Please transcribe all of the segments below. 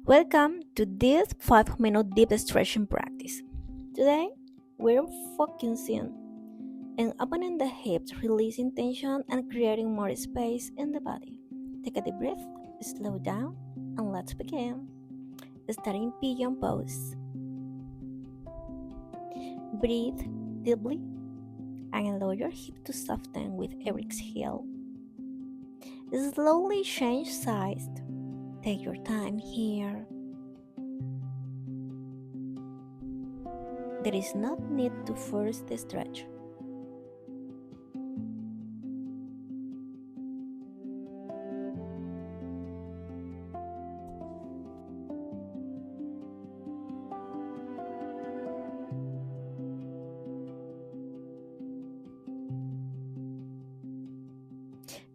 Welcome to this 5-minute deep stretching practice. Today, we're focusing on opening the hips, releasing tension, and creating more space in the body. Take a deep breath, slow down, and let's begin. Starting pigeon pose. Breathe deeply and allow your hip to soften with every exhale. Slowly change sides. Take your time here. There is no need to force the stretch.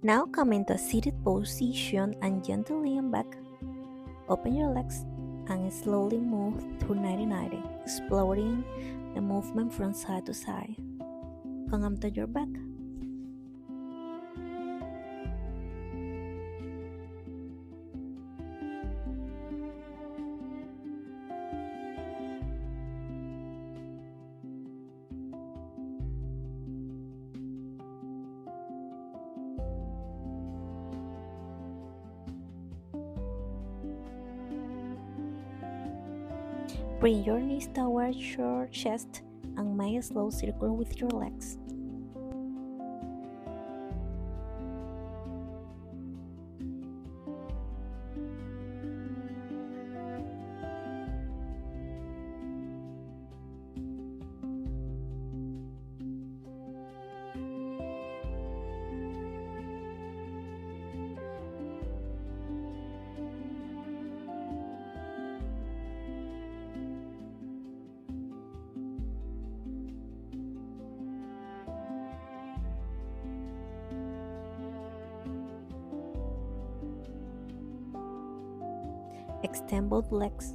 Now come into a seated position and gently lean back. Open your legs and slowly move through 90-90, exploring the movement from side to side. Come onto your back. Bring your knees towards your chest and make a slow circle with your legs. Extend both legs.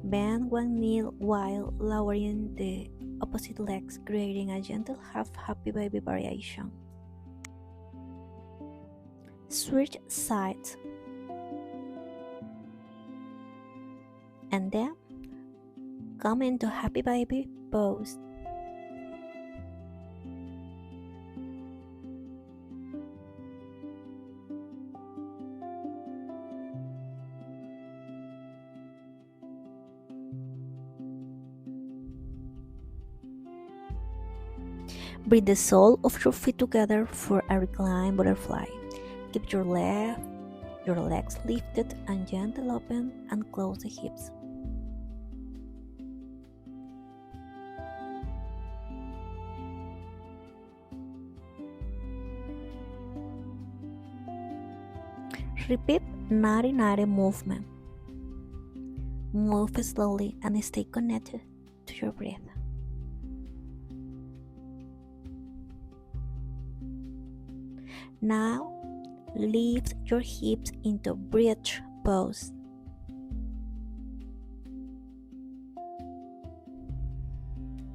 Bend one knee while lowering the opposite legs, creating a gentle half happy baby variation. Switch sides. And then come into happy baby pose. Bring the sole of your feet together for a reclined butterfly. Keep your legs lifted and gently open and close the hips. Repeat 90-90 movement. Move slowly and stay connected to your breath. Now, lift your hips into bridge pose.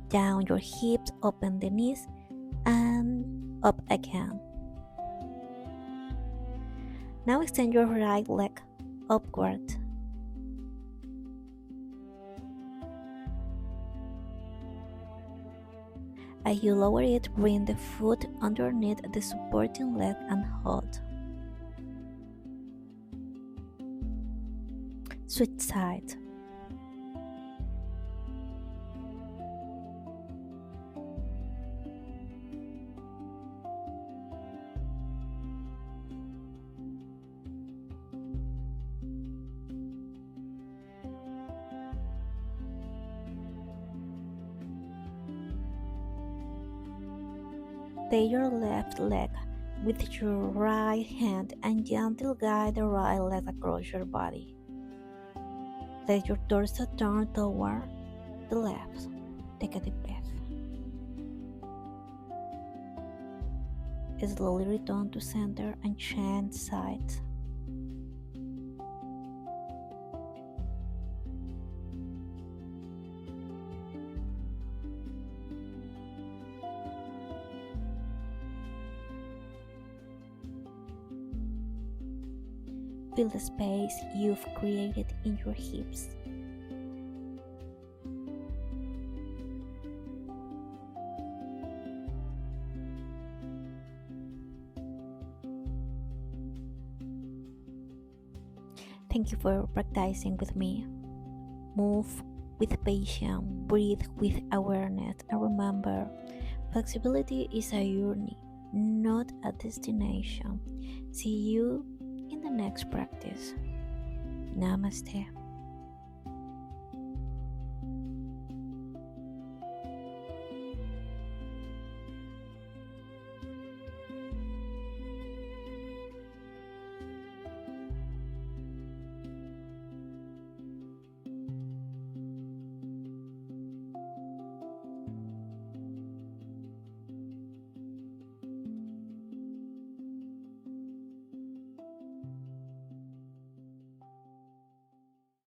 Down your hips, open the knees, and up again. Now extend your right leg upward. As you lower it, bring the foot underneath the supporting leg and hold. Switch side. Take your left leg with your right hand and gently guide the right leg across your body. Let your torso turn toward the left. Take a deep breath. Slowly return to center and change sides. feel the space you've created in your hips. Thank you for practicing with me. Move with patience, breathe with awareness, and remember, flexibility is a journey, not a destination. See you in the next practice. Namaste.